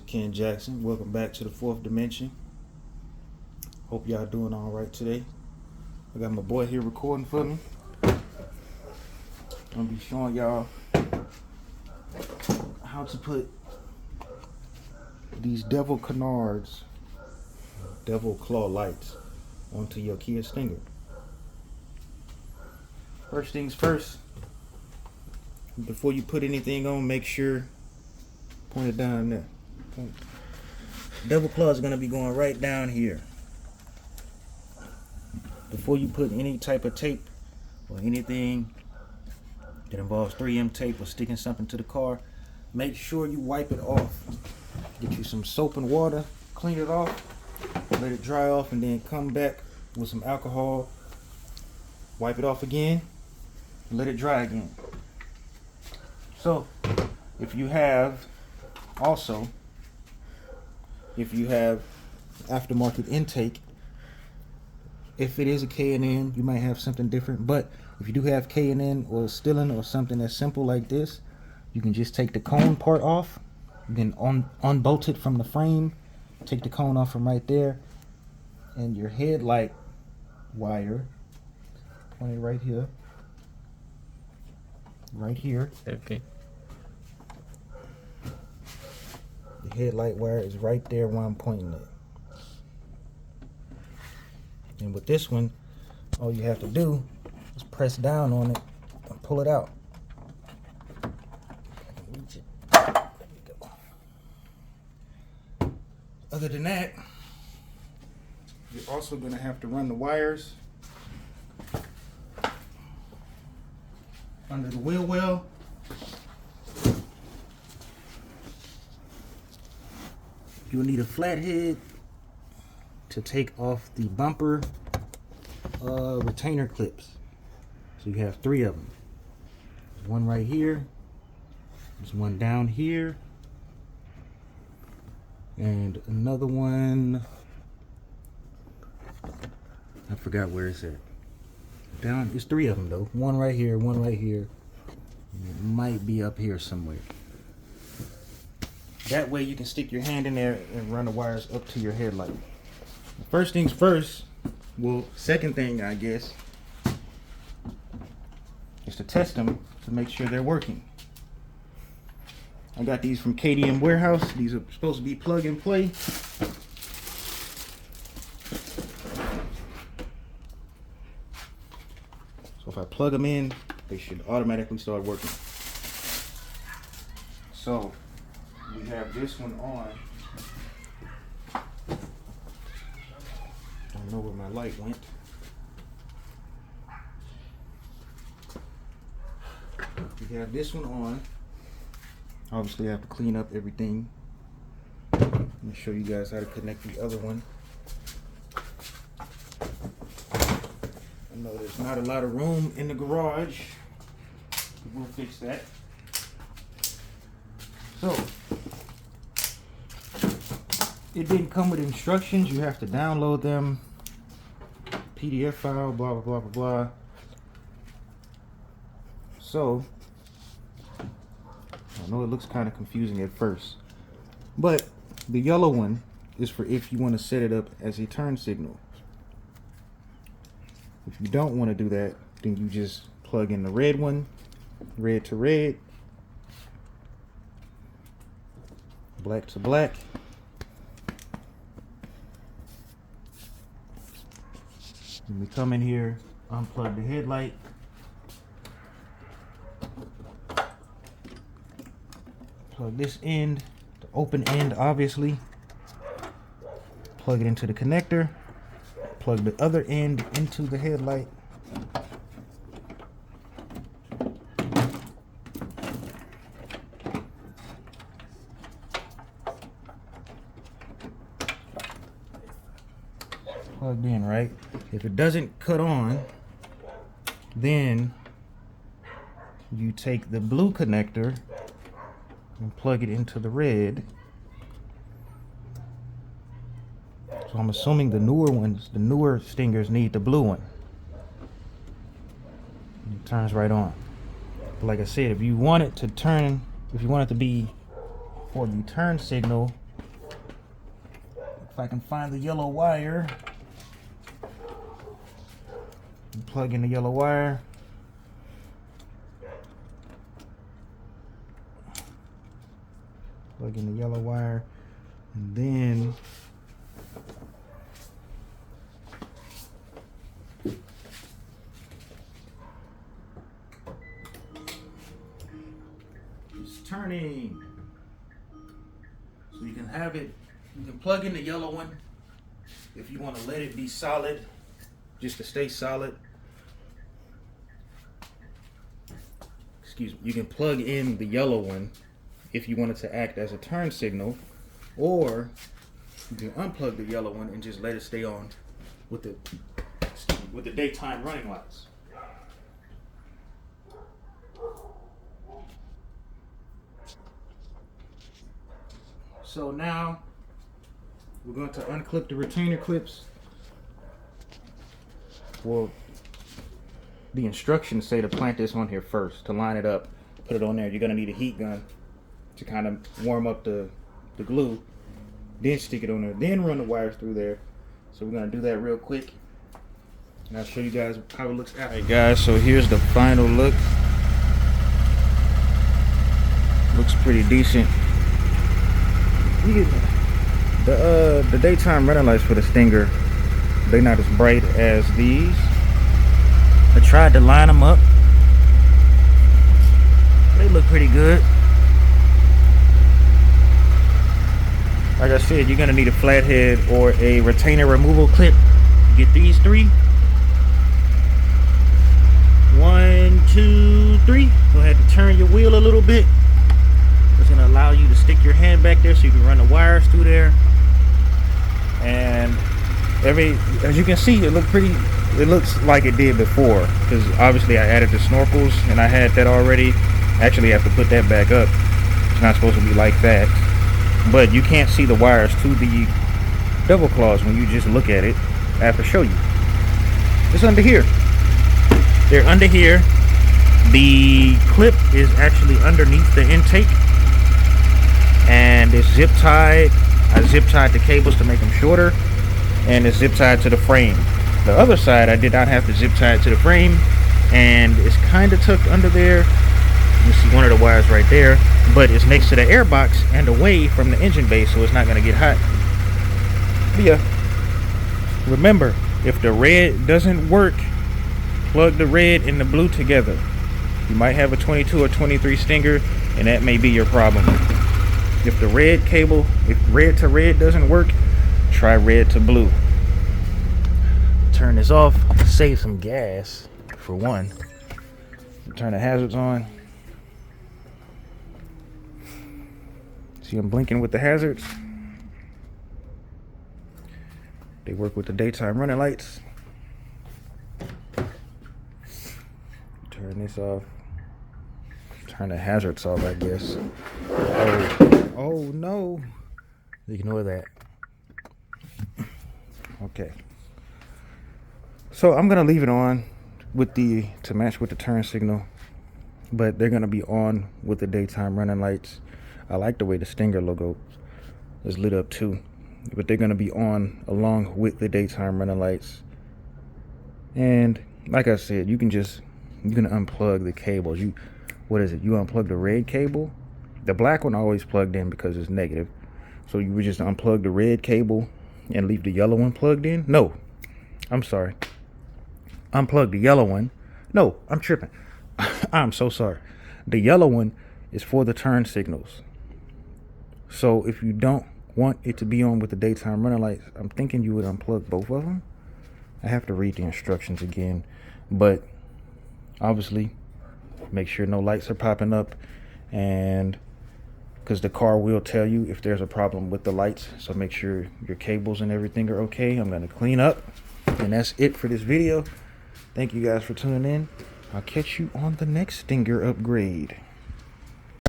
Ken Jackson. Welcome back to the fourth dimension. Hope y'all doing all right today. I got my boy here recording for me. I'm gonna be showing y'all how to put these devil canards, devil claw lights onto your Kia Stinger. First things first, before you put anything on, make sure, point it down there. Devil claw is going to be going right down here. Before you put any type of tape or anything that involves 3M tape or sticking something to the car, make sure you wipe it off. Get you some soap and water, clean it off, let it dry off, and then come back with some alcohol, wipe it off again, and let it dry again. So if you have aftermarket intake, if it is a K&N, you might have something different, but if you do have K&N or Stillen or something that's simple like this, you can just take the cone part off, you can unbolt it from the frame, take the cone off from right there, and your headlight wire, point it right here. Okay. The headlight wire is right there where I'm pointing it. And with this one, all you have to do is press down on it and pull it out. I can reach it. There we go. Other than that, you're also going to have to run the wires under the wheel well. You'll need a flathead to take off the bumper retainer clips. So you have 3 of them. There's one right here, there's one down here, and another one, I forgot where it's at. Down, it's 3 of them though. One right here, one right here, and it might be up here somewhere. That way you can stick your hand in there and run the wires up to your headlight. First things first, second thing I guess, is to test them to make sure they're working. I got these from KDM Warehouse. These are supposed to be plug and play. So if I plug them in, they should automatically start working. So we have this one on. Don't know where my light went. We have this one on. Obviously I have to clean up everything. Let me show you guys how to connect the other one. I know there's not a lot of room in the garage. We'll fix that. So it didn't come with instructions. You have to download them, PDF file, blah blah blah blah blah. So I know it looks kind of confusing at first, but the yellow one is for if you want to set it up as a turn signal. If you don't want to do that, then you just plug in the red one, red to red, black to black. And we come in here, unplug the headlight, plug this end, the open end obviously, plug it into the connector, plug the other end into the headlight, plugged in, right? If it doesn't cut on, then you take the blue connector and plug it into the red. So I'm assuming the newer ones, the newer Stingers need the blue one. It turns right on. But like I said, if you want it to turn, if you want it to be for the turn signal, If I can find the yellow wire, plug in the yellow wire. Plug in the yellow wire, and then it's turning. So you can have it, you can plug in the yellow one if you want to let it be solid, just to stay solid. Excuse me. You can plug in the yellow one if you want it to act as a turn signal, or you can unplug the yellow one and just let it stay on with the daytime running lights. So now we're going to unclip the retainer clips. Well, the instructions say to plant this on here first, to line it up, put it on there. You're going to need a heat gun to kind of warm up the glue, then stick it on there, then run the wires through there. So we're going to do that real quick, and I'll show you guys how it looks after. Alright guys, so here's the final look. Looks pretty decent. The daytime running lights for the Stinger, they're not as bright as these. I tried to line them up. They look pretty good. Like I said, you're gonna need a flathead or a retainer removal clip. Get these three. 1, 2, 3. Go ahead and turn your wheel a little bit. It's gonna allow you to stick your hand back there so you can run the wires through there. And as you can see, it looks like it did before, because obviously I added the snorkels and I had that already. Actually, I have to put that back up. It's not supposed to be like that. But you can't see the wires to the double claws when you just look at it. I have to show you. It's under here. They're under here. The clip is actually underneath the intake, and it's zip tied. I zip tied the cables to make them shorter, and it's zip tied to the frame. The other side I did not have to zip tie it to the frame, and it's kind of tucked under there. You see one of the wires right there, but it's next to the air box and away from the engine bay, so it's not going to get hot. But yeah, remember, if the red doesn't work, plug the red and the blue together. You might have a 22 or 23 Stinger, and that may be your problem. If the red cable, if red to red doesn't work, try red to blue. Turn this off, save some gas for one. Turn the hazards on. See, I'm blinking with the hazards. They work with the daytime running lights. Turn this off. Turn the hazards off, I guess. Oh no. Ignore that. Okay. So I'm gonna leave it on to match with the turn signal, but they're gonna be on with the daytime running lights. I like the way the Stinger logo is lit up too, but they're gonna be on along with the daytime running lights. And like I said, you can unplug the cables. You unplug the red cable. The black one always plugged in because it's negative, so you would just unplug the red cable and leave the yellow one plugged in. No, I'm sorry, unplug the yellow one. No, I'm tripping. I'm so sorry. The yellow one is for the turn signals. So if you don't want it to be on with the daytime running lights, I'm thinking you would unplug both of them. I have to read the instructions again, but obviously make sure no lights are popping up, and because the car will tell you if there's a problem with the lights, so make sure your cables and everything are okay. I'm going to clean up, and that's it for this video. Thank you guys for tuning in. I'll catch you on the next Stinger upgrade.